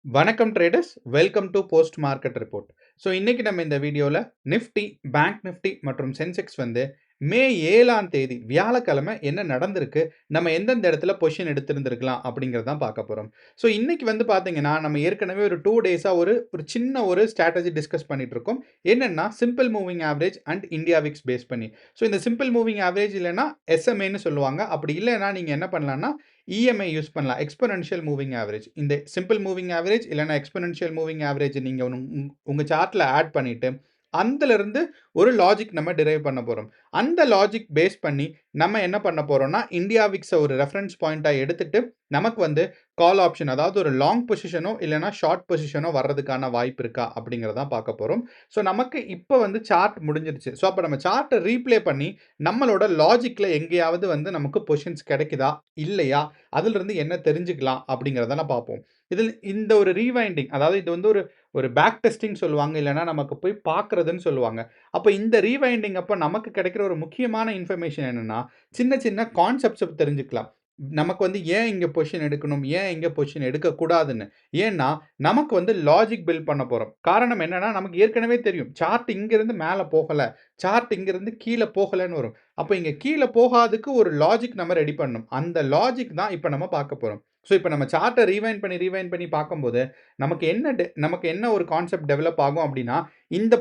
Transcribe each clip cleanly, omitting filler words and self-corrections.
வணக்கம் traders, welcome to post market report. So இன்னைக்கு நம்ம இந்த வீடியோவில் நிஃப்டி, பேங்க் நிஃப்டி மற்றும் சென்செக்ஸ் வந்து மே 7ஆம் தேதி வியாழக்கிழமை என்ன நடந்திருக்கு, நம்ம எந்தெந்த இடத்துல பொசிஷன் எடுத்திருந்திருக்கலாம் அப்படிங்கிறதான் பார்க்க போகிறோம். ஸோ இன்னைக்கு வந்து பார்த்தீங்கன்னா நம்ம ஏற்கனவே ஒரு 2 டேஸாக ஒரு சின்ன ஒரு ஸ்ட்ராட்டஜி டிஸ்கஸ் பண்ணிட்டு இருக்கோம். என்னென்னா simple moving average and India VIX base பண்ணி. ஸோ இந்த சிம்பிள் மூவிங் ஆவரேஜ் இல்லைன்னா எஸ்எம்ஏன்னு சொல்லுவாங்க. அப்படி இல்லைன்னா நீங்கள் என்ன பண்ணலாம்னா இஎம்ஐ யூஸ் பண்ணலாம். Exponential moving average. இந்த சிம்பிள் மூவிங் ஆவரேஜ் இல்லைனா எக்ஸ்போனென்ஷியல் மூவிங் ஆவரேஜ் நீங்க உங்க சார்ட்ல ஆட் பண்ணிட்டு, அதிலிருந்து ஒரு லாஜிக் நம்ம டிரைவ் பண்ண போறோம். அந்த லாஜிக் பேஸ் பண்ணி நம்ம என்ன பண்ண போறோம்னா, இந்தியா விக்ஸ ஒரு ரெஃபரன்ஸ் பாயிண்ட்டா எடுத்துட்டு, நமக்கு வந்து கால் ஆப்ஷன், அதாவது ஒரு லாங் பொசிஷனோ இல்லைனா ஷார்ட் பொசிஷனோ வர்றதுக்கான வாய்ப்பு இருக்கா அப்படிங்கிறத பார்க்க போறோம். ஸோ நமக்கு இப்போ வந்து சார்ட் முடிஞ்சிருச்சு. ஸோ அப்போ நம்ம சார்ட்டை ரீப்ளே பண்ணி நம்மளோட லாஜிக்ல எங்கேயாவது வந்து நமக்கு பொசிஷன்ஸ் கிடைக்குதா இல்லையா, அதிலிருந்து என்ன தெரிஞ்சுக்கலாம் அப்படிங்கிறதெல்லாம் பார்ப்போம். இதில் இந்த ஒரு ரீவைண்டிங், அதாவது இது வந்து ஒரு ஒரு பேக் டெஸ்டிங் சொல்லுவாங்க, இல்லைனா நமக்கு போய் பார்க்கறதுன்னு சொல்லுவாங்க. அப்போ இந்த ரீவைண்டிங் அப்போ நமக்கு கிடைக்கிற ஒரு முக்கியமான இன்ஃபர்மேஷன் என்னன்னா, சின்ன சின்ன கான்செப்ட்ஸை தெரிஞ்சுக்கலாம். நமக்கு வந்து ஏன் இங்கே பொசிஷன் எடுக்கணும், ஏன் இங்கே பொசிஷன் எடுக்கக்கூடாதுன்னு. ஏன்னா நமக்கு வந்து லாஜிக் பில்ட் பண்ண போகிறோம். காரணம் என்னன்னா, நமக்கு ஏற்கனவே தெரியும் சார்ட் இங்கிருந்து மேலே போகலை, சார்ட் இங்கிருந்து கீழே போகலைன்னு வரும். அப்போ இங்கே கீழே போகாதுக்கு ஒரு லாஜிக் நம்ம ரெடி பண்ணணும். அந்த லாஜிக் தான் இப்போ நம்ம பார்க்க போகிறோம். ஸோ இப்போ நம்ம சார்ட்டை ரீவைண்ட் பண்ணி பார்க்கும்போது நமக்கு என்ன ஒரு கான்செப்ட் டெவலப் ஆகும் அப்படின்னா, இந்த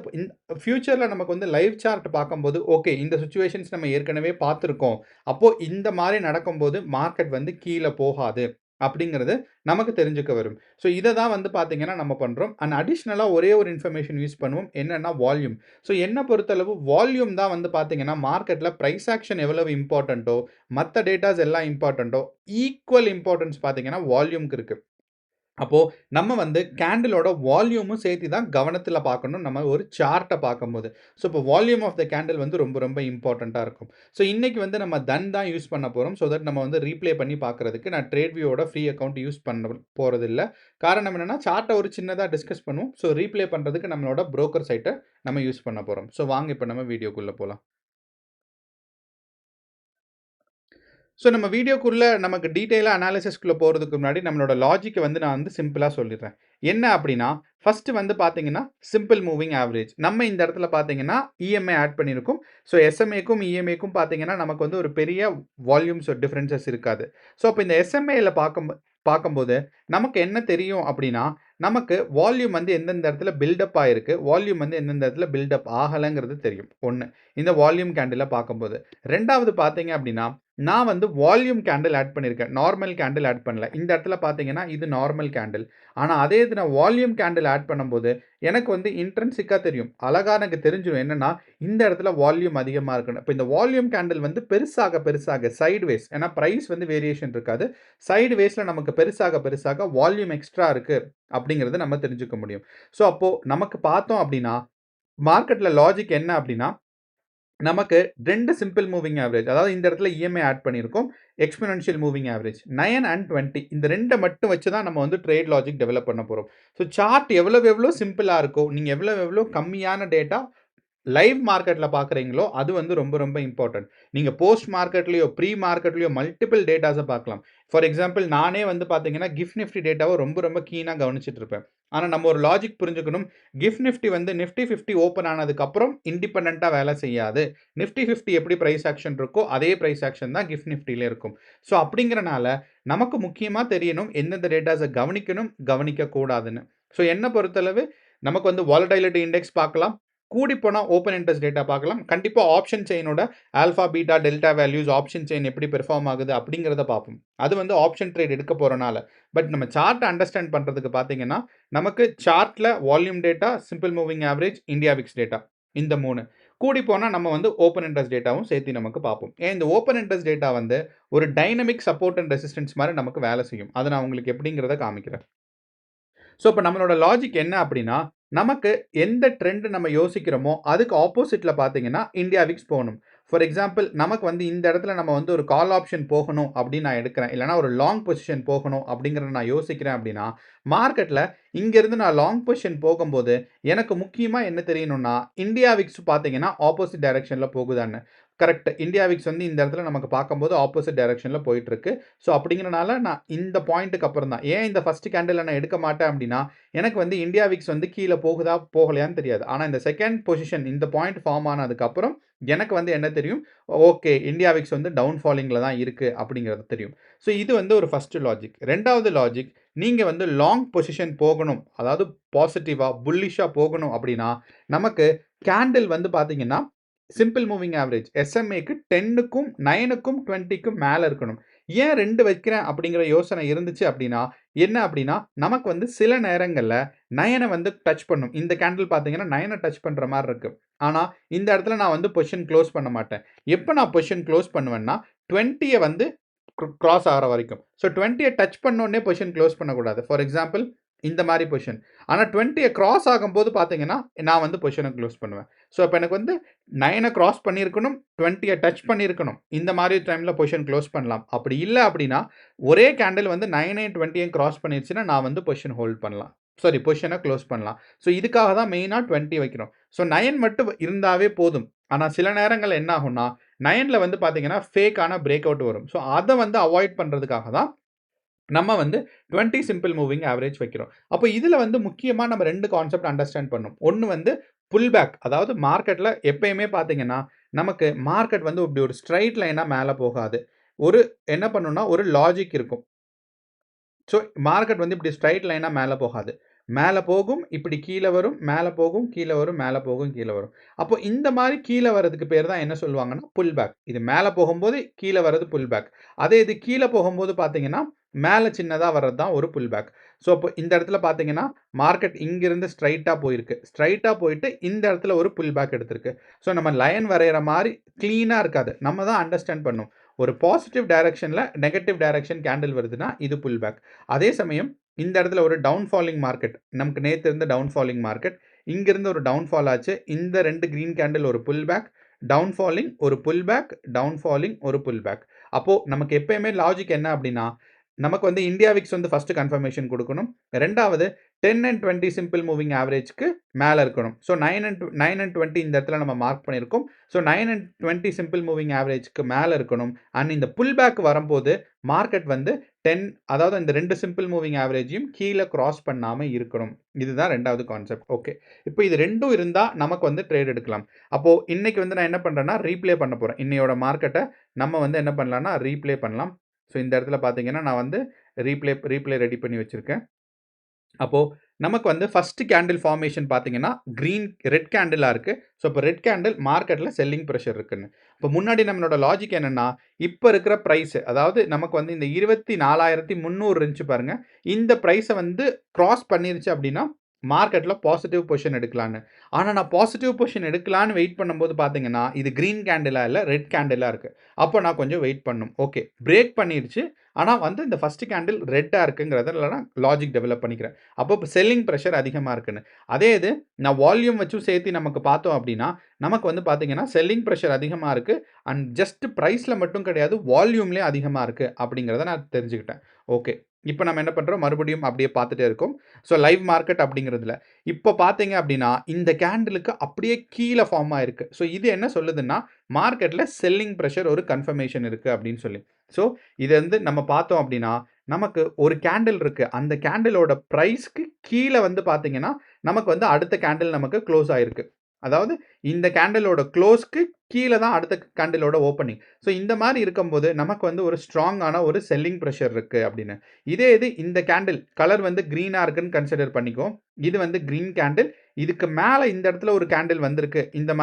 ஃபியூச்சரில் நமக்கு வந்து லைவ் சார்ட் பார்க்கும்போது ஓகே, இந்த சுச்சுவேஷன்ஸ் நம்ம ஏற்கனவே பார்த்துருக்கோம். அப்போ இந்த மாதிரி நடக்கும்போது மார்க்கெட் வந்து கீழே போகாது அப்படிங்கிறது நமக்கு தெரிஞ்சுக்க வரும். ஸோ இதை தான் வந்து பார்த்தீங்கன்னா நம்ம பண்ணுறோம். அண்ட் அடிஷ்னலாக ஒரே ஒரு இன்ஃபர்மேஷன் யூஸ் பண்ணுவோம். என்னன்னா வால்யூம். ஸோ என்ன பொறுத்தளவு வால்யூம் தான் வந்து பார்த்தீங்கன்னா மார்க்கெட்டில் ப்ரைஸ் ஆக்ஷன் எவ்வளவு இம்பார்ட்டண்ட்டோ, மற்ற டேட்டாஸ் எல்லாம் இம்பார்ட்டண்ட்டோ, ஈக்குவல் இம்பார்ட்டன்ஸ் பார்த்தீங்கன்னா வால்யூம்க்கு இருக்குது. அப்போ நம்ம வந்து கேண்டிலோட வால்யூமும் சேர்த்து தான் கவனத்தில் பார்க்கணும், நம்ம ஒரு சார்ட்டை பார்க்கும்போது. ஸோ இப்போ வால்யூம் ஆஃப் த கேண்டில் வந்து ரொம்ப ரொம்ப இம்பார்ட்டண்ட்டாக இருக்கும். ஸோ இன்னைக்கு வந்து நம்ம தான் யூஸ் பண்ண போகிறோம். ஸோ தட் நம்ம வந்து ரீப்ளே பண்ணி பார்க்குறதுக்கு நான் ட்ரேட்வியோட ஃப்ரீ அக்கௌண்ட் யூஸ் பண்ண போகிறதில்ல. காரணம் என்னென்னா, சார்ட்டை ஒரு சின்னதாக டிஸ்கஸ் பண்ணுவோம். ஸோ ரீப்ளே பண்ணுறதுக்கு நம்மளோட புரோக்கர் சைட்டை நம்ம யூஸ் பண்ண போகிறோம். ஸோ வாங்க இப்போ நம்ம வீடியோக்குள்ளே போகலாம். ஸோ நம்ம வீடியோக்குள்ள நமக்கு டீட்டெயிலாக அனாலிசிஸ்க்குள்ள போகிறதுக்கு முன்னாடி நம்மளோட லாஜிக்கை வந்து நான் வந்து சிம்பிளாக சொல்லிடுறேன். என்ன அப்படின்னா, ஃபர்ஸ்ட் வந்து பார்த்தீங்கன்னா சிம்பிள் மூவிங் ஆவரேஜ். நம்ம இந்த இடத்துல பார்த்தீங்கன்னா இஎம்ஐ ஆட் பண்ணியிருக்கோம். ஸோ எஸ்எம்ஏக்கும் இஎம்ஐக்கும் பார்த்தீங்கன்னா நமக்கு வந்து ஒரு பெரிய வால்யூம்ஸ் டிஃப்ரென்சஸ் இருக்காது. ஸோ அப்போ இந்த எஸ்எம்ஏல பார்க்கும்போது நமக்கு என்ன தெரியும் அப்படின்னா, நமக்கு வால்யூம் வந்து எந்தெந்த இடத்துல பில்டப் ஆயிருக்கு, வால்யூம் வந்து எந்தெந்த இடத்துல பில்டப் ஆகலைங்கிறது தெரியும். ஒன்று, இந்த வால்யூம் கேண்டில் பார்க்கும்போது. ரெண்டாவது பார்த்தீங்க அப்படின்னா, நான் வந்து வால்யூம் கேண்டில் ஆட் பண்ணியிருக்கேன், நார்மல் கேண்டில் ஆட் பண்ணல. இந்த இடத்துல பார்த்தீங்கன்னா இது நார்மல் கேண்டில். ஆனால் அதே இது நான் வால்யூம் கேண்டில் ஆட் பண்ணும்போது எனக்கு வந்து இன்ட்ரென்சிக்காக தெரியும். அழகாக எனக்கு தெரிஞ்சிடும் என்னன்னா, இந்த இடத்துல வால்யூம் அதிகமாக இருக்குன்னு. இப்போ இந்த வால்யூம் கேண்டில் வந்து பெருசாக சைட்வேஸ், ஏன்னா ப்ரைஸ் வந்து வேரியேஷன் இருக்காது. சைட்வேஸில் நமக்கு பெருசாக வால்யூம் எக்ஸ்ட்ரா இருக்குது அப்படிங்கிறது நம்ம தெரிஞ்சுக்க முடியும். ஸோ அப்போது நமக்கு பார்த்தோம் அப்படின்னா, மார்க்கெட்டில் லாஜிக் என்ன அப்படின்னா, நமக்கு 2 சிம்பிள் மூவிங் ஆவரேஜ், அதாவது இந்த இடத்துல இஎம்ஐ ஆட் பண்ணியிருக்கோம். எக்ஸ்போனென்ஷியல் மூவிங் ஆவரேஜ் 9 அண்ட் 20, இந்த 2 மட்டும் வச்சு தான் நம்ம வந்து ட்ரேட் லாஜிக் டெவலப் பண்ண போகிறோம். ஸோ சார்ட் எவ்வளோ சிம்பிளாக இருக்கோ, நீங்கள் எவ்வளோ கம்மியான டேட்டா லைவ் மார்க்கெட்ல பார்க்குறீங்களோ, அது வந்து ரொம்ப ரொம்ப இம்பார்ட்டன்ட். நீங்க போஸ்ட் மார்க்கெட்லயோ, ப்ரீ மார்க்கெட்லயோ மல்டிபிள் டேட்டாஸ பார்க்கலாம். ஃபார் எக்ஸாம்பிள் நானே வந்து பார்த்தீங்கன்னா, கிஃப்ட் நிஃப்டி டேட்டாவ ரொம்ப ரொம்ப கீனா கவனிச்சுட்டு இருப்பேன். ஆனா நம்ம ஒரு லாஜிக் புரிஞ்சுக்கணும். கிஃப்ட் நிஃப்டி வந்து நிஃப்டி 50 ஓப்பன் ஆனதுக்கப்புறம் இண்டிபெண்டன்ட்டா வேலை செய்யாது. நிஃப்டி 50 எப்படி பிரைஸ் ஆக்ஷன் இருக்கோ, அதே பிரைஸ் ஆக்ஷன் தான் கிஃப்ட் நிஃப்டில இருக்கும். ஸோ அப்படிங்கிறனால நமக்கு முக்கியமா தெரியணும் எந்தெந்த டேட்டாஸ கவனிக்கணும், கவனிக்கக்கூடாதுன்னு. ஸோ என்ன பொறுத்தளவு நமக்கு வந்து வாலடைலிட்டி இண்டெக்ஸ் பார்க்கலாம். கூடிப்போனா ஓப்பன் இன்ட்ரெஸ்ட் டேட்டா பார்க்கலாம். கண்டிப்பா ஆப்ஷன் செயினோட alpha, beta, delta values, option chain எப்படி பெர்ஃபார்ம் ஆகுது அப்படிங்கிறத பார்ப்போம். அது வந்து ஆப்ஷன் ட்ரேட் எடுக்க போறனால. பட் நம்ம சார்ட் அண்டர்ஸ்டாண்ட் பண்றதுக்கு பார்த்தீங்கன்னா, நமக்கு சார்ட்ல volume data, simple moving average, India VIX data, இந்த 3 கூடி போனா நம்ம வந்து ஓப்பன் இன்ட்ரெஸ்ட் டேட்டாவும் சேர்த்து நமக்கு பார்ப்போம். ஏன் இந்த ஓப்பன் இன்ட்ரெஸ்ட் டேட்டா வந்து ஒரு டைனமிக் சப்போர்ட் அண்ட் ரெசிஸ்டன்ஸ் மாதிரி நமக்கு வேலை செய்யும். அதை நான் உங்களுக்கு எப்படிங்கிறத காமிக்கிறேன். ஸோ இப்போ நம்மளோட லாஜிக் என்ன அப்படின்னா, நமக்கு எந்த ட்ரெண்ட் நம்ம யோசிக்கிறோமோ அதுக்கு ஆப்போசிட்ல பார்த்தீங்கன்னா இந்தியா விக்ஸ் போகணும். ஃபார் எக்ஸாம்பிள் நமக்கு வந்து இந்த இடத்துல நம்ம வந்து ஒரு கால் ஆப்ஷன் போகணும் அப்படின்னு நான் எடுக்கிறேன், இல்லைனா ஒரு லாங் பொசிஷன் போகணும் அப்படிங்கிறத நான் யோசிக்கிறேன் அப்படின்னா, மார்க்கெட்டில் இங்கேருந்து நான் லாங் பொசிஷன் போகும்போது எனக்கு முக்கியமாக என்ன தெரியணும்னா, இந்தியா விக்ஸ் பார்த்தீங்கன்னா ஆப்போசிட் டைரக்ஷனில் போகுதான்னு. கரெக்ட். இந்தியா விக்ஸ் வந்து இந்த இடத்துல நமக்கு பார்க்கும்போது ஆப்போசிட் டைரக்ஷன்ல போயிட்டு இருக்கு. ஸோ அப்படிங்கிறனால நான் இந்த பாயிண்ட்டுக்கு அப்புறம் தான் ஏன் இந்த ஃபர்ஸ்ட் கேண்டில நான் எடுக்க மாட்டேன் அப்படின்னா, எனக்கு வந்து இந்தியா விக்ஸ் வந்து கீழ போகுதா, போகலையான்னு தெரியாது. ஆனா இந்த செகண்ட் பொசிஷன் இந்த பாயிண்ட் ஃபார்ம் ஆனதுக்கு அப்புறம் எனக்கு வந்து என்ன தெரியும், ஓகே இந்தியா விக்ஸ் வந்து டவுன் ஃபாலிங்ல தான் இருக்கு அப்படிங்கிறது தெரியும். ஸோ இது வந்து ஒரு ஃபர்ஸ்ட் லாஜிக். 2வது லாஜிக், நீங்க வந்து லாங் பொசிஷன் போகணும். அதாவது பாசிட்டிவா, புல்லிஷா போகணும் அப்படின்னா, நமக்கு கேண்டில் வந்து பார்த்தீங்கன்னா, சிம்பிள் மூவிங் ஆவரேஜ் எஸ்எம்ஏக்கு 10க்கும் 9க்கும் 20க்கும் மேல இருக்கணும். ஏன் 2 வைக்கிறேன் அப்படிங்கிற யோசனை இருந்துச்சு அப்படின்னா, என்ன அப்படின்னா, நமக்கு வந்து சில நேரங்கள்ல 9 வந்து டச் பண்ணும். இந்த கேண்டில் பார்த்தீங்கன்னா 9 டச் பண்ற மாரி இருக்கு. ஆனா, இந்த இடத்துல நான் வந்து பொசிஷன் குளோஸ் பண்ண மாட்டேன். எப்ப நான் பொசிஷன் குளோஸ் பண்ணுவேன்னா, 20 வந்து கிராஸ் ஆகுற வரைக்கும். ஸோ 20 டச் பண்ண உடனே பொசிஷன் குளோஸ் பண்ணக்கூடாது. ஃபார் எக்ஸாம்பிள் இந்த மாரி பொசிஷன். ஆனா 20 கிராஸ் ஆகும்போது பார்த்தீங்கன்னா, நான் வந்து பொசிஷன குளோஸ் பண்ணுவேன். ஸோ அப்ப எனக்கு வந்து 9 கிராஸ் பண்ணியிருக்கணும், 20 டச் பண்ணியிருக்கணும். இந்த மாரி டைம்ல பொசிஷன் குளோஸ் பண்ணலாம். அப்படி இல்ல அப்படின்னா, ஒரே கேண்டில் வந்து 9 20 கிராஸ் பண்ணிருச்சுன்னா, நான் வந்து பொசிஷன் ஹோல்ட் பண்ணலாம். சாரி பொசிஷன குளோஸ் பண்ணலாம். ஸோ இதுக்காக தான் மெயினா 20 வைக்கிறோம். ஸோ 9 மட்டும் இருந்தாவே போதும். ஆனா சில நேரங்கள்ல என்ன ஆகும்னா, 9ல வந்து பார்த்தீங்கன்னா, ஃபேக்கான பிரேக் அவுட் வரும். ஸோ அத வந்து அவாய்ட் பண்றதுக்காக தான் நம்ம வந்து 20 சிம்பிள் மூவிங் ஆவரேஜ் வைக்கிறோம். அப்போ இதுல வந்து முக்கியமா நம்ம 2 கான்செப்ட் அண்டர்ஸ்டாண்ட் பண்ணணும். ஒண்ணு வந்து புல் பேக். அதாவது மார்க்கெட்ல எப்பயுமே பார்த்தீங்கன்னா, நமக்கு மார்க்கெட் வந்து இப்படி ஒரு ஸ்ட்ரெய்ட் லைனா மேல போகாது. ஒரு என்ன பண்ணும்னா, ஒரு லாஜிக் இருக்கும். ஸோ மார்க்கெட் வந்து இப்படி ஸ்ட்ரெய்ட் லைனா மேல போகாது. மேல போகும், இப்படி கீழ வரும், மேல போகும், கீழ வரும், மேல போகும், கீழ வரும். அப்போ இந்த மாரி கீழ வரதுக்கு பேர் தான் என்ன சொல்லுவாங்கன்னா, புல் பேக். இது மேல போகும்போது கீழ வர்றது புல் பேக். அதே இது கீழ போகும்போது பார்த்தீங்கன்னா, மேல சின்னதா வர்றது தான் ஒரு புல் பேக். ஸோ அப்போ இந்த இடத்துல பார்த்தீங்கன்னா, மார்க்கெட் இங்கிருந்து ஸ்ட்ரெய்ட்டா போயிருக்கு. ஸ்ட்ரெய்ட்டா போயிட்டு இந்த இடத்துல ஒரு புல் பேக் எடுத்திருக்கு. ஸோ நம்ம லைன் வரையற மாரி கிளீனா இருக்காது. நம்ம தான் அண்டர்ஸ்டாண்ட் பண்ணணும். ஒரு பாசிட்டிவ் டைரக்ஷன்ல நெகட்டிவ் டைரக்ஷன் கேண்டில் வருதுன்னா, இது புல் பேக். அதே சமயம் இந்த இடத்துல ஒரு டவுன் ஃபாலிங் மார்க்கெட். நமக்கு நேத்து இருந்த டவுன் ஃபாலிங் மார்க்கெட். இங்கிருந்து ஒரு டவுன் ஃபால் ஆச்சு. இந்த 2 கிரீன் கேண்டில் ஒரு புல் பேக். டவுன் ஃபாலிங் ஒரு புல் பேக். டவுன் ஃபாலிங் ஒரு புல் பேக். அப்போ நமக்கு எப்பயுமே லாஜிக் என்ன அப்படின்னா, நமக்கு வந்து இந்தியா விக்ஸ் வந்து ஃபர்ஸ்ட் கன்ஃபர்மேஷன் குடுக்கணும். 2வது 10 அண்ட் 20 சிம்பிள் மூவிங் ஆவரேஜ்க்கு மேல இருக்கணும். ஸோ 9 அண்ட் 20 இந்த இடத்துல நம்ம மார்க் பண்ணியிருக்கோம். ஸோ 9 அண்ட் 20 சிம்பிள் மூவிங் ஆவரேஜ்க்கு மேல இருக்கணும். அண்ட் இந்த புல் பேக் வரும்போது மார்க்கெட் வந்து 10 அதாவது இந்த 2 சிம்பிள் மூவிங் ஆவரேஜையும் கீழ கிராஸ் பண்ணாம இருக்கணும். இதுதான் 2வது கான்செப்ட். ஓகே. இப்போ இது 2ம் இருந்தா நமக்கு வந்து ட்ரேட் எடுக்கலாம். அப்போ இன்னைக்கு வந்து நான் என்ன பண்றேன்னா, ரீப்ளே பண்ண போறேன். இன்னையோட மார்க்கெட்ட நம்ம வந்து என்ன பண்ணலாம்னா, ரீப்ளே பண்ணலாம். ஸோ இந்த இடத்துல பார்த்தீங்கன்னா, நான் வந்து ரீப்ளே ரெடி பண்ணி வச்சிருக்கேன். அப்போ நமக்கு வந்து ஃபர்ஸ்ட் கேண்டில் ஃபார்மேஷன் பார்த்தீங்கன்னா, ரெட் கேண்டிலா இருக்கு. ஸோ இப்போ ரெட் கேண்டில் மார்க்கெட்ல செல்லிங் பிரஷர் இருக்குன்னு. இப்போ முன்னாடி நம்மளோட லாஜிக் என்னன்னா, இப்ப இருக்கிற பிரைஸ் அதாவது நமக்கு வந்து இந்த 24,300 இருந்துச்சு பாருங்க. இந்த பிரைஸ வந்து கிராஸ் பண்ணிருச்சு அப்படின்னா, மார்க்கெட்ல பாசிட்டிவ் பொசிஷன் எடுக்கலான்னு. ஆனா நான் பாசிட்டிவ் பொசிஷன் எடுக்கலான்னு வெயிட் பண்ணும்போது பார்த்தீங்கன்னா, இது கிரீன் கேண்டிலா இல்ல, ரெட் கேண்டிலா இருக்கு. அப்போ நான் கொஞ்சம் வெயிட் பண்ணணும். ஓகே. பிரேக் பண்ணிருச்சு. ஆனா வந்து இந்த ஃபர்ஸ்ட் கேண்டில் ரெட்டா இருக்குங்கிறதுல நான் லாஜிக் டெவலப் பண்ணிக்கிறேன். அப்போ செல்லிங் பிரஷர் அதிகமா இருக்குன்னு. அதே இது நான் வால்யூம் வச்சும் சேர்த்து நமக்கு பார்த்தோம் அப்படின்னா, நமக்கு வந்து பார்த்தீங்கன்னா, செல்லிங் பிரஷர் அதிகமா இருக்கு. அண்ட் ஜஸ்ட் பிரைஸ்ல மட்டும் கிடையாது, வால்யூம்லயும் அதிகமா இருக்கு அப்படிங்கிறத நான் தெரிஞ்சுக்கிட்டேன். ஓகே. இப்ப நம்ம என்ன பண்றோம், மறுபடியும் அப்படியே பார்த்துட்டே இருக்கோம். ஸோ லைவ் மார்க்கெட் அப்படிங்கிறதுல. இப்ப பார்த்தீங்க அப்படின்னா, இந்த கேண்டிலுக்கு அப்படியே கீழ ஃபார்ம் ஆயிருக்கு. ஸோ இது என்ன சொல்லுதுன்னா, மார்க்கெட்ல செல்லிங் பிரஷர் ஒரு கன்ஃபர்மேஷன் இருக்கு அப்படின்னு சொல்லி. ஸோ இத வந்து நம்ம பார்த்தோம் அப்படின்னா, நமக்கு ஒரு கேண்டில் இருக்கு. அந்த கேண்டிலோட பிரைஸ்க்கு கீழ வந்து பார்த்தீங்கன்னா, நமக்கு வந்து அடுத்த கேண்டில் நமக்கு குளோஸ் ஆயிருக்கு. அதாவது இந்த கேண்டிலோட குளோஸ்க்கு கீழ தான் அடுத்த கேண்டிலோட ஓப்பனிங். ஸோ இந்த மாரி இருக்கும்போது, நமக்கு வந்து ஒரு ஸ்ட்ராங்கான ஒரு செல்லிங் பிரஷர் இருக்கு அப்படின்னு. இதே இது இந்த கேண்டில் கலர் வந்து கிரீனா இருக்குன்னு கன்சிடர் பண்ணிக்குவோம். இது வந்து கிரீன் கேண்டில். இதுக்கு மேல இந்த இடத்துல ஒரு கேண்டில் வந்திருக்கு. இந்த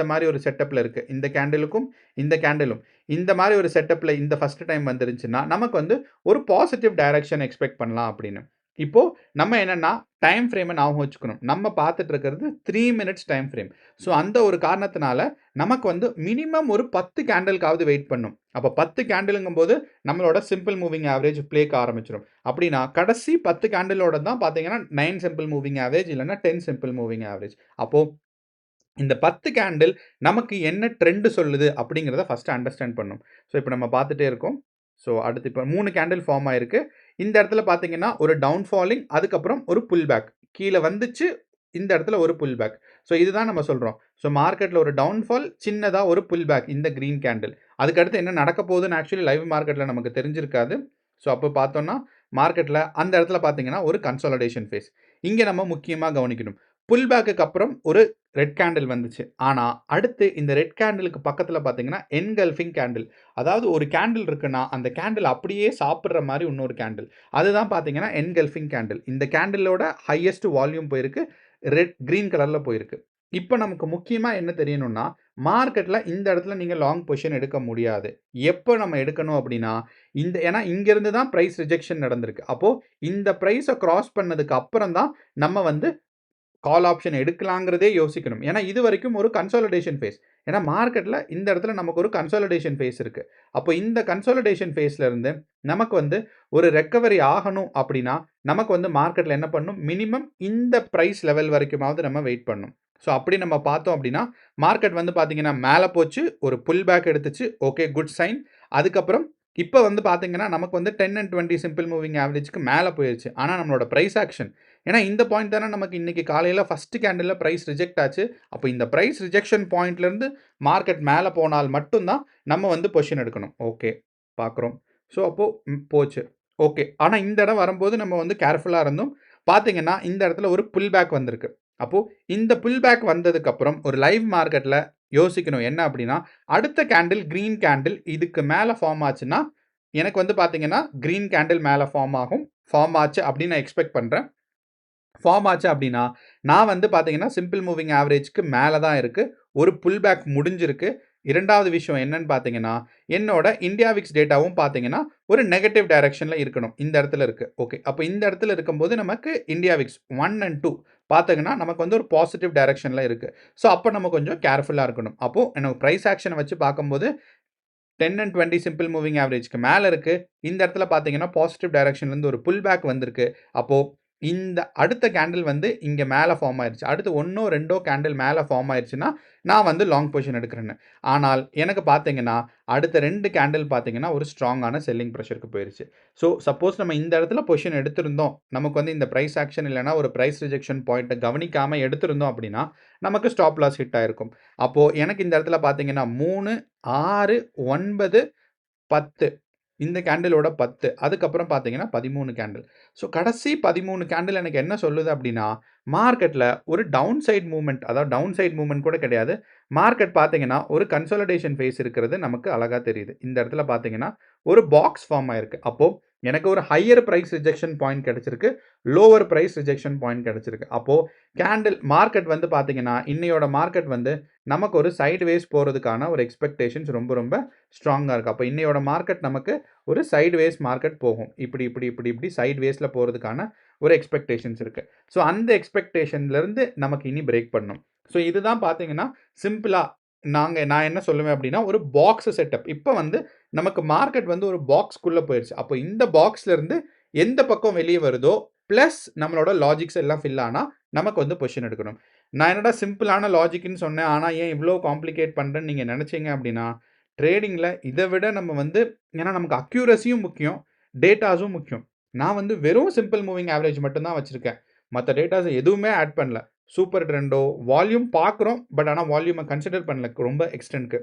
மாரி ஒரு செட்டப்ல இருக்கு. இந்த கேண்டிலுக்கும், இந்த கேண்டிலும். இந்த மாரி ஒரு செட்டப்ல இந்த ஃபர்ஸ்ட் டைம் வந்துருச்சுன்னா, நமக்கு வந்து ஒரு பாசிட்டிவ் டைரக்ஷன் எக்ஸ்பெக்ட் பண்ணலாம் அப்படின்னு. இப்போ நம்ம என்னன்னா, டைம் ஃப்ரேம ஞாபகம் வச்சுக்கணும். நம்ம பார்த்துட்டு இருக்கிறது 3 மினிட்ஸ் டைம் ஃப்ரேம். ஸோ அந்த ஒரு காரணத்தினால நமக்கு வந்து மினிமம் ஒரு 10 கேண்டில்க்காவது வெயிட் பண்ணும். அப்ப 10 கேண்டில்ங்கும்போது நம்மளோட சிம்பிள் மூவிங் ஆவரேஜ் ப்ளேக்கு ஆரம்பிச்சுரும். அப்படின்னா கடைசி 10 கேண்டிலோட தான் பார்த்தீங்கன்னா 9 சிம்பிள் மூவிங் ஆவரேஜ் இல்லன்னா 10 சிம்பிள் மூவிங் ஆவரேஜ். அப்போ இந்த 10 கேண்டில் நமக்கு என்ன ட்ரெண்ட் சொல்லுது அப்படிங்கிறத ஃபர்ஸ்ட் அண்டர்ஸ்டாண்ட் பண்ணணும். ஸோ இப்போ நம்ம பார்த்துட்டே இருக்கோம். ஸோ அடுத்து இப்போ 3 கேண்டில் ஃபார்ம் ஆயிருக்கு. இந்த இடத்துல பார்த்தீங்கன்னா, ஒரு டவுன் ஃபாலிங் அதுக்கப்புறம் ஒரு புல் பேக். கீழ வந்துச்சு, இந்த இடத்துல ஒரு புல் பேக். ஸோ இதுதான் நம்ம சொல்றோம். ஸோ மார்க்கெட்ல ஒரு டவுன்ஃபால், சின்னதா ஒரு புல் பேக் இந்த கிரீன் கேண்டில். அதுக்கு அடுத்து என்ன நடக்க போகுதுன்னு ஆக்சுவலி லைவ் மார்க்கெட்ல நமக்கு தெரிஞ்சிருக்காது. ஸோ அப்போ பார்த்தோம்னா, மார்க்கெட்ல அந்த இடத்துல பார்த்தீங்கன்னா, ஒரு கன்சாலிடேஷன் ஃபேஸ். இங்க நம்ம முக்கியமா கவனிக்கணும். புல் பேக்குக்கு அப்புறம் ஒரு ரெட் கேண்டில் வந்துச்சு. ஆனா, அடுத்து இந்த ரெட் கேண்டிலுக்கு பக்கத்துல பார்த்தீங்கன்னா, என்கல்ஃபிங் கேண்டில். அதாவது ஒரு கேண்டில் இருக்குன்னா, அந்த கேண்டில் அப்படியே சாப்பிடுற மாரி இன்னொரு கேண்டில். அதுதான் பார்த்தீங்கன்னா, என்கல்ஃபிங் கேண்டில். இந்த கேண்டிலோட ஹையஸ்ட் வால்யூம் போயிருக்கு. கிரீன் கலர்ல போயிருக்கு. இப்ப நமக்கு முக்கியமா என்ன தெரியணும்னா, மார்க்கெட்ல இந்த இடத்துல நீங்க லாங் பொசிஷன் எடுக்க முடியாது. எப்ப நம்ம எடுக்கணும் அப்படின்னா, ஏன்னா இங்கிருந்து தான் பிரைஸ் ரிஜெக்ஷன் நடந்திருக்கு. அப்போ இந்த பிரைஸ கிராஸ் பண்ணதுக்கு அப்புறம் தான் நம்ம வந்து கால் ஆப்ஷன் எடுக்கலாங்கிறதே யோசிக்கணும். ஏன்னா இதுவரைக்கும் ஒரு கன்சாலிடேஷன் ஃபேஸ். ஏன்னா மார்க்கெட்ல இந்த இடத்துல நமக்கு ஒரு கன்சாலிடேஷன் ஃபேஸ் இருக்கு. அப்போ இந்த கன்சாலிடேஷன் ஃபேஸ்ல இருந்து நமக்கு வந்து ஒரு ரெக்கவரி ஆகணும் அப்படின்னா, நமக்கு வந்து மார்க்கெட்ல என்ன பண்ணணும்? மினிமம் இந்த பிரைஸ் லெவல் வரைக்குமாவது நம்ம வெயிட் பண்ணணும். ஸோ அப்படி நம்ம பார்த்தோம் அப்படின்னா, மார்க்கெட் வந்து பார்த்தீங்கன்னா மேல போச்சு, ஒரு புல் பேக் எடுத்துச்சு. Okay, good sign. அதுக்கப்புறம் இப்ப வந்து பார்த்தீங்கன்னா, நமக்கு வந்து 10 அண்ட் 20 சிம்பிள் மூவிங் ஆவரேஜ்க்கு மேல போயிருச்சு. ஆனா நம்மளோட பிரைஸ் ஆக்ஷன் ஏன்னா இந்த பாயிண்ட் தானே நமக்கு இன்னைக்கு காலையில ஃபர்ஸ்ட் கேண்டில்ல பிரைஸ் ரிஜெக்ட் ஆச்சு. அப்போ இந்த பிரைஸ் ரிஜெக்ஷன் பாயிண்ட்லேருந்து மார்க்கெட் மேலே போனால் மட்டும்தான் நம்ம வந்து பொசிஷன் எடுக்கணும். ஓகே, பார்க்குறோம். ஸோ அப்போ போச்சு. ஓகே. ஆனால் இந்த இடம் வரும்போது நம்ம வந்து கேர்ஃபுல்லாக இருந்தோம். பார்த்தீங்கன்னா இந்த இடத்துல ஒரு புல் பேக் வந்திருக்கு. அப்போ இந்த புல் பேக் வந்ததுக்கப்புறம் ஒரு லைவ் மார்க்கெட்டில் யோசிக்கணும் என்ன அப்படின்னா, அடுத்த கேண்டில் கிரீன் கேண்டில் இதுக்கு மேலே ஃபார்ம் ஆச்சுன்னா, எனக்கு வந்து பார்த்தீங்கன்னா கிரீன் கேண்டில் மேலே ஃபார்ம் ஆகும். ஃபார்ம் ஆச்சு அப்படின்னு நான் எக்ஸ்பெக்ட் பண்ணுறேன். ஃபார்ம் ஆச்சு அப்படின்னா, நான் வந்து பார்த்தீங்கன்னா, சிம்பிள் மூவிங் ஆவரேஜ்க்கு மேல தான் இருக்கு. ஒரு புல் பேக் முடிஞ்சிருக்கு. 2வது விஷயம் என்னன்னு பார்த்தீங்கன்னா, என்னோட இந்தியா விக்ஸ் டேட்டாவும் பார்த்தீங்கன்னா, ஒரு நெகட்டிவ் டைரக்ஷன்ல இருக்கணும். இந்த இடத்துல இருக்கு. ஓகே. அப்ப இந்த இடத்துல இருக்கும்போது நமக்கு இந்தியா விக்ஸ் 1 அண்ட் 2 பார்த்தீங்கன்னா, நமக்கு வந்து ஒரு பாசிட்டிவ் டைரக்ஷன்ல இருக்கு. ஸோ அப்ப நம்ம கொஞ்சம் கேர்ஃபுல்லா இருக்கணும். அப்போ எனக்கு பிரைஸ் ஆக்ஷன வச்சு பார்க்கும்போது 10 அண்ட் 20 சிம்பிள் மூவிங் ஆவரேஜ்க்கு மேல இருக்கு. இந்த இடத்துல பார்த்தீங்கன்னா, பாசிட்டிவ் டைரக்ஷன்லேருந்து ஒரு புல் பேக் வந்திருக்கு. அப்போ இந்த அடுத்த கேண்டில் வந்து இங்க மேல ஃபார்ம் ஆயிருச்சு. அடுத்து 1ஓ 2ஓ கேண்டில் மேல ஃபார்ம் ஆயிருச்சுன்னா, நான் வந்து லாங் பொசிஷன் எடுக்கிறேன்னு. ஆனால் எனக்கு பார்த்தீங்கன்னா, அடுத்த 2 கேண்டில் பார்த்தீங்கன்னா, ஒரு ஸ்ட்ராங்கான செல்லிங் பிரஷருக்கு போயிருச்சு. ஸோ சப்போஸ் நம்ம இந்த இடத்துல பொசிஷன் எடுத்திருந்தோம். நமக்கு வந்து இந்த பிரைஸ் ஆக்ஷன் இல்லன்னா, ஒரு பிரைஸ் ரிஜெக்ஷன் பாயிண்ட்ட கவனிக்காம எடுத்திருந்தோம் அப்படின்னா, நமக்கு ஸ்டாப் லாஸ் ஹிட் ஆயிருக்கும். அப்போ எனக்கு இந்த இடத்துல பார்த்தீங்கன்னா 3, 6, 9, 10 இந்த கேண்டிலோட 10 அதுக்கப்புறம் பார்த்தீங்கன்னா 13 கேண்டில். ஸோ கடைசி 13 கேண்டில் எனக்கு என்ன சொல்லுது அப்படின்னா, மார்க்கெட்ல ஒரு டவுன் சைட் மூவ்மெண்ட் அதாவது டவுன் சைட் மூவ்மெண்ட் கூட கிடையாது. மார்க்கெட் பார்த்தீங்கன்னா, ஒரு கன்சாலிடேஷன் ஃபேஸ் இருக்கிறது நமக்கு அழகா தெரியுது. இந்த இடத்துல பார்த்தீங்கன்னா, ஒரு பாக்ஸ் ஃபார்ம் ஆயிருக்கு. அப்போ எனக்கு ஒரு ஹையர் பிரைஸ் ரிஜெக்ஷன் பாயிண்ட் கிடைச்சிருக்கு. லோவர் பிரைஸ் ரிஜெக்ஷன் பாயிண்ட் கிடைச்சிருக்கு. அப்போ மார்க்கெட் வந்து பார்த்தீங்கன்னா, இன்னையோட மார்க்கெட் வந்து நமக்கு ஒரு சைட்வேஸ் போறதுக்கான ஒரு எக்ஸ்பெக்டேஷன்ஸ் ரொம்ப ரொம்ப ஸ்ட்ராங்கா இருக்கு. அப்ப இன்னையோட மார்க்கெட் நமக்கு ஒரு சைட்வேஸ் மார்க்கெட் போகும். இப்படி சைட்வேஸ்ல போறதுக்கான ஒரு எக்ஸ்பெக்டேஷன்ஸ் இருக்கு. ஸோ அந்த எக்ஸ்பெக்டேஷன்லேருந்து நமக்கு இனி பிரேக் பண்ணணும். ஸோ இதுதான் பார்த்தீங்கன்னா, சிம்பிளா நான் என்ன சொல்லுவேன் அப்படின்னா, ஒரு பாக்ஸ் செட்டப். இப்ப வந்து நமக்கு மார்க்கெட் வந்து ஒரு பாக்ஸ்க்குள்ள போயிருச்சு. அப்போ இந்த பாக்ஸ்லேருந்து எந்த பக்கம் வெளிய வருதோ, பிளஸ் நம்மளோட லாஜிக்ஸ் எல்லாம் ஃபில் ஆனா, நமக்கு வந்து பொசிஷன் எடுக்கணும். நான் என்னடா சிம்பிளான லாஜிக்ன்னு சொன்னேன். ஆனா ஏன் இவ்ளோ காம்ப்ளிகேட் பண்றேன்னு நீங்க நெனச்சீங்க அப்படின்னா, ட்ரேடிங்ல இத விட நம்ம வந்து ஏன்னா நமக்கு அக்யூரசியும் முக்கியம், டேட்டாஸும் முக்கியம். நான் வந்து வெறும் சிம்பிள் மூவிங் ஆவரேஜ் மட்டும் தான் வச்சிருக்கேன். மத்த டேட்டாஸ் எதுவுமே ஆட் பண்ணல. சூப்பர் ட்ரெண்டோ, வால்யூம் பார்க்குறோம். பட் ஆனா வால்யூம கன்சிடர் பண்ணல ரொம்ப எக்ஸ்டென்ட்க்கு.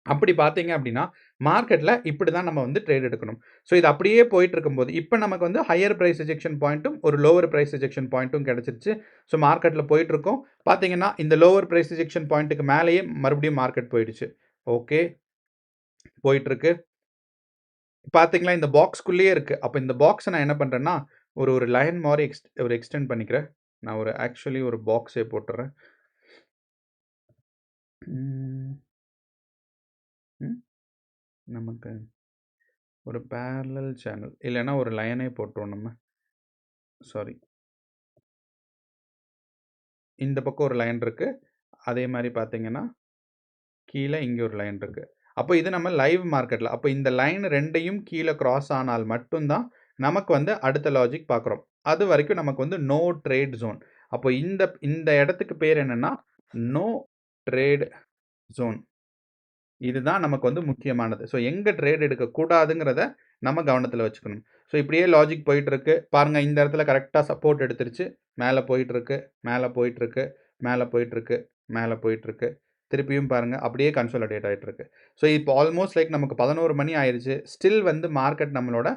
அப்படி பார்த்தீங்க அப்படின்னா, மார்க்கெட்ல இப்படி தான் நம்ம வந்து ட்ரேட் எடுக்கணும். ஸோ இது அப்படியே போயிட்டு இருக்கும்போது, இப்ப நமக்கு வந்து ஹையர் பிரைஸ் ரிஜெக்ஷன் பாயிண்ட்டும், ஒரு லோவர் பிரைஸ் ரிஜெக்ஷன் பாயிண்ட்டும் கிடைச்சிருச்சு. ஸோ மார்க்கெட்ல போயிட்டு இருக்கோம். பார்த்தீங்கன்னா, இந்த லோவர் பிரைஸ் ரிஜெக்ஷன் பாயிண்ட்க்கு மேலேயே மறுபடியும் மார்க்கெட் போயிடுச்சு. ஓகே. போயிட்டு இருக்கு. பார்த்தீங்களா, இந்த பாக்ஸ்க்குள்ளேயே இருக்கு. அப்ப இந்த பாக்ஸ நான் என்ன பண்றேன்னா, ஒரு ஒரு லைன் மாரி எக்ஸ்டெண்ட் பண்ணிக்கிறேன். நான் ஆக்சுவலி ஒரு பாக்ஸே போட்டுறேன். ம். ம். நமக்கு ஒரு பேரலல் சேனல். இல்லன்னா ஒரு லைனே போட்டுருவோம் நம்ம. சாரி. இந்த பக்கம் ஒரு லைன் இருக்கு. அதே மாரி பார்த்தீங்கன்னா, கீழ இங்க ஒரு லைன் இருக்கு. அப்போ இது நம்ம லைவ் மார்க்கெட்ல. அப்போ இந்த லைன் 2யும் கீழ கிராஸ் ஆனால் மட்டும் தான் நமக்கு வந்து அடுத்த லாஜிக் பார்க்குறோம். அதுவரைக்கும் நமக்கு வந்து நோ ட்ரேட் ஜோன். அப்போ இந்த இந்த இடத்துக்கு பேர் என்னன்னா, நோ ட்ரேட் ஜோன். இதுதான் நமக்கு வந்து முக்கியமானது. ஸோ எங்க ட்ரேட் எடுக்கக்கூடாதுங்கிறத நம்ம கவனத்துல வச்சுக்கணும். ஸோ இப்படியே லாஜிக் போயிட்டு இருக்கு. பாருங்க இந்த இடத்துல கரெக்ட்டா சப்போர்ட் எடுத்துருச்சு. மேலே போயிட்டுருக்கு, மேலே போயிட்டுருக்கு, மேலே போயிட்டுருக்கு, மேலே போயிட்டுருக்கு. திருப்பியும் பாருங்க அப்படியே கன்சாலிடேட் ஆயிட்டு இருக்கு. ஸோ இப்போ ஆல்மோஸ்ட் லைக் நமக்கு 11 மணி ஆயிருச்சு. ஸ்டில் வந்து மார்க்கெட் நம்மளோட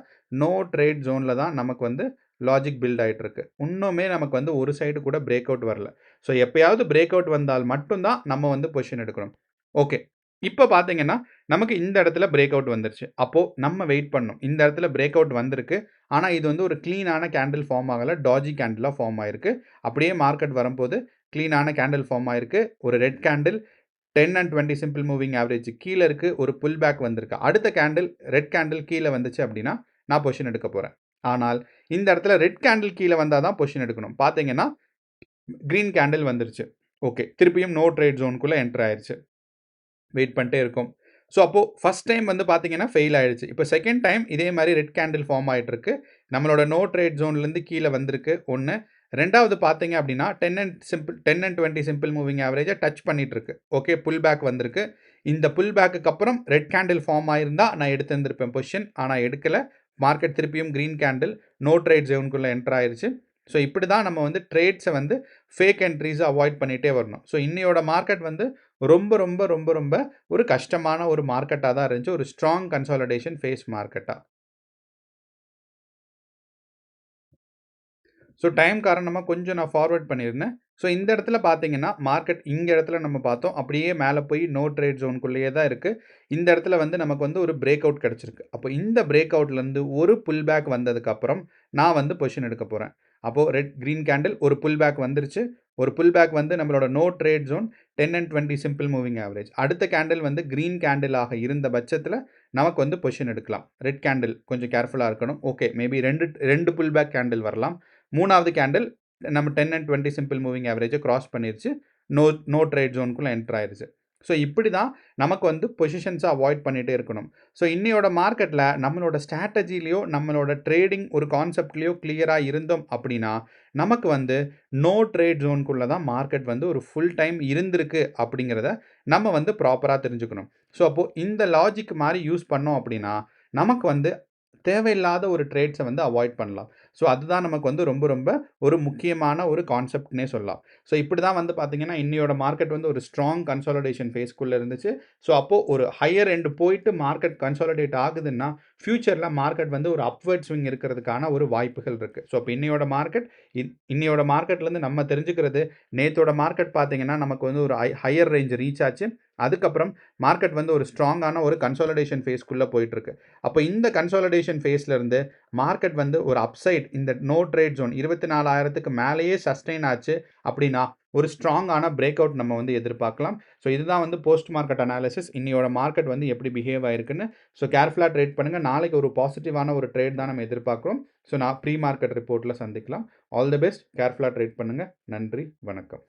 நோ ட்ரேட் ஜோன்ல தான் நமக்கு வந்து லாஜிக் பில்ட் ஆயிட்டு இருக்கு. இன்னுமே நமக்கு வந்து ஒரு சைடு கூட பிரேக் அவுட் வரல. ஸோ எப்பயாவது பிரேக் அவுட் வந்தால் மட்டும் தான் நம்ம வந்து பொசிஷன் எடுக்கணும். ஓகே. இப்போ பார்த்தீங்கன்னா, நமக்கு இந்த இடத்துல பிரேக் அவுட் வந்துருச்சு. அப்போ நம்ம வெயிட் பண்ணணும். இந்த இடத்துல பிரேக் அவுட் வந்திருக்கு. ஆனா இது வந்து ஒரு கிளீனான கேண்டில் ஃபார்ம் ஆகல. டாஜி கேண்டிலா ஃபார்ம் ஆயிருக்கு. அப்படியே மார்க்கெட் வரும்போது கிளீனான கேண்டில் ஃபார்ம் ஆயிருக்கு. ஒரு red candle 10 and 20 simple moving average கீழ இருக்கு. ஒரு புல் பேக் வந்திருக்கு. அடுத்த கேண்டில் ரெட் கேண்டில் கீழ வந்துச்சு அப்படின்னா, நான் பொசிஷன் எடுக்க போறேன். ஆனால் இந்த இடத்துல ரெட் கேண்டில் கீழ வந்தா தான் பொசிஷன் எடுக்கணும். பார்த்தீங்கன்னா, கிரீன் கேண்டில் வந்துருச்சு. ஓகே. திருப்பியும் நோ ட்ரேட் ஜோன்க்குள்ள என்டர் ஆயிருச்சு. வெயிட் பண்ணிட்டே இருக்கோம். ஸோ அப்போ ஃபர்ஸ்ட் டைம் வந்து பார்த்தீங்கன்னா, ஃபெயில் ஆயிடுச்சு. இப்போ செகண்ட் டைம் இதே மாரி ரெட் கேண்டில் ஃபார்ம் ஆயிட்டு இருக்கு. நம்மளோட நோ ட்ரேட் ஜோன்லேருந்து கீழ வந்திருக்கு 1. 2வது பார்த்தீங்க அப்படின்னா, 10 அண்ட் 20 சிம்பிள் மூவிங் ஆவரேஜ டச் பண்ணிட்டு இருக்கு. ஓகே. புல் பேக் வந்திருக்கு. இந்த புல் பேக்குக்கு அப்புறம் ரெட் கேண்டில் ஃபார்ம் ஆயிருந்தா நான் எடுத்திருந்திருப்பேன் பொசிஷன். ஆனா எடுக்கல. மார்க்கெட் திருப்பியும் கிரீன் கேண்டில் நோ ட்ரேட் ஜோன்க்குள்ள என்டர் ஆயிருச்சு. ஸோ இப்படி தான் நம்ம வந்து ட்ரேட்ஸ வந்து ஃபேக் என்ட்ரீஸ அவாய்ட் பண்ணிட்டே வரணும். ஸோ இன்னையோட மார்க்கெட் வந்து ரொம்ப, ரொம்ப, ரொம்ப, ரொம்ப ஒரு கஷ்டமான ஒரு மார்க்கெட்டா தான் இருந்துச்சு. ஒரு ஸ்ட்ராங் கன்சாலிடேஷன் ஃபேஸ் மார்க்கெட்டா. ஸோ டைம் காரணமா கொஞ்சம் நான் ஃபார்வர்ட் பண்ணியிருந்தேன். ஸோ இந்த இடத்துல பார்த்தீங்கன்னா, மார்க்கெட் இங்க இடத்துல நம்ம பார்த்தோம். அப்படியே மேல போய் நோ ட்ரேட் ஜோன்க்குள்ளேயே தான் இருக்கு. இந்த இடத்துல வந்து நமக்கு வந்து ஒரு பிரேக் அவுட் கிடைச்சிருக்கு. அப்போ இந்த பிரேக் அவுட்லேருந்து ஒரு புல் பேக் வந்ததுக்கு அப்புறம் நான் வந்து பொசிஷன் எடுக்க போறேன். அப்போ கிரீன் கேண்டில் ஒரு புல் பேக் வந்துருச்சு. ஒரு புல் பேக் வந்து நம்மளோட no trade zone 10 and 20 simple moving average. அடுத்த கேண்டில் வந்து கிரீன் கேண்டில் ஆக இருந்த பட்சத்தில நமக்கு வந்து பொசிஷன் எடுக்கலாம். ரெட் கேண்டில் கொஞ்சம் கேர்ஃபுல்லா இருக்கணும். Okay. Maybe 2 pull back candle வரலாம். 3வது கேண்டில் நம்ம 10 அண்ட் 20 சிம்பிள் மூவிங் ஆவரேஜ கிராஸ் பண்ணிருச்சு. நோ நோ ட்ரேட் ஜோன்க்குள்ள என்டர் ஆயிருச்சு. ஸோ இப்படி தான் நமக்கு வந்து பொசிஷன்ஸ அவாய்ட் பண்ணிட்டே இருக்கணும். ஸோ இன்னையோட மார்க்கெட்ல நம்மளோட ஸ்ட்ராட்டஜிலயோ, நம்மளோட ட்ரேடிங் ஒரு கான்செப்ட்லயோ கிளியரா இருந்தோம் அப்படின்னா, நமக்கு வந்து நோ ட்ரேட் ஜோன்க்குள்ள தான் மார்க்கெட் வந்து ஒரு ஃபுல் டைம் இருந்திருக்கு அப்படிங்கிறத நம்ம வந்து ப்ராப்பரா தெரிஞ்சுக்கணும். ஸோ அப்போ இந்த லாஜிக் மாரி யூஸ் பண்ணோம் அப்படின்னா, நமக்கு வந்து தேவையில்லாத ஒரு ட்ரேட்ஸ வந்து அவாய்ட் பண்ணலாம். ஸோ அதுதான் நமக்கு வந்து ரொம்ப ரொம்ப ஒரு முக்கியமான ஒரு கான்செப்ட்னே சொல்லலாம். ஸோ இப்படி தான் வந்து பார்த்தீங்கன்னா, இன்னையோட மார்க்கெட் வந்து ஒரு ஸ்ட்ராங் கன்சாலிடேஷன் ஃபேஸ்க்குள்ள இருந்துச்சு. ஸோ அப்போ ஒரு ஹையர் எண்ட் போயிட்டு மார்க்கெட் கன்சாலிடேட் ஆகுதுன்னா, ஃபியூச்சர்ல மார்க்கெட் வந்து ஒரு அப்வர்ட் ஸ்விங் இருக்கிறதுக்கான ஒரு வாய்ப்புகள் இருக்கு. ஸோ அப்ப இன்னையோட மார்க்கெட் இன்னையோட மார்க்கெட்லேருந்து நம்ம தெரிஞ்சுக்கிறது, நேத்தோட மார்க்கெட் பார்த்தீங்கன்னா, நமக்கு வந்து ஒரு ஹையர் ரேஞ்ச் ரீச் ஆச்சு. அதுக்கப்புறம் மார்க்கெட் வந்து ஒரு ஸ்ட்ராங்கான ஒரு கன்சாலிடேஷன் ஃபேஸ்க்குள்ள போயிட்டுருக்கு. அப்ப இந்த கன்சாலிடேஷன் ஃபேஸ்ல இருந்து மார்க்கெட் வந்து ஒரு அப்சைட் இந்த நோ ட்ரேட் ஜோன் 24,000க்கு மேலேயே சஸ்டெயின் ஆச்சு அப்படின்னா, ஒரு ஸ்ட்ராங்கான பிரேக் அவுட் நம்ம வந்து எதிர்பார்க்கலாம். ஸோ இதுதான் வந்து போஸ்ட் மார்க்கெட் அனாலிசிஸ். இன்னையோட மார்க்கெட் வந்து எப்படி பிஹேவ் ஆயிருக்குன்னு. ஸோ கேர்ஃபுல்லா ட்ரேட் பண்ணுங்க. நாளைக்கு ஒரு பாசிட்டிவான ஒரு ட்ரேட் தான் நம்ம எதிர்பார்க்கிறோம். ஸோ நான் ப்ரீ மார்க்கெட் ரிப்போர்ட்ல சந்திக்கலாம். All the best. கேர்ஃபுல்லா ட்ரேட் பண்ணுங்க. நன்றி. வணக்கம்.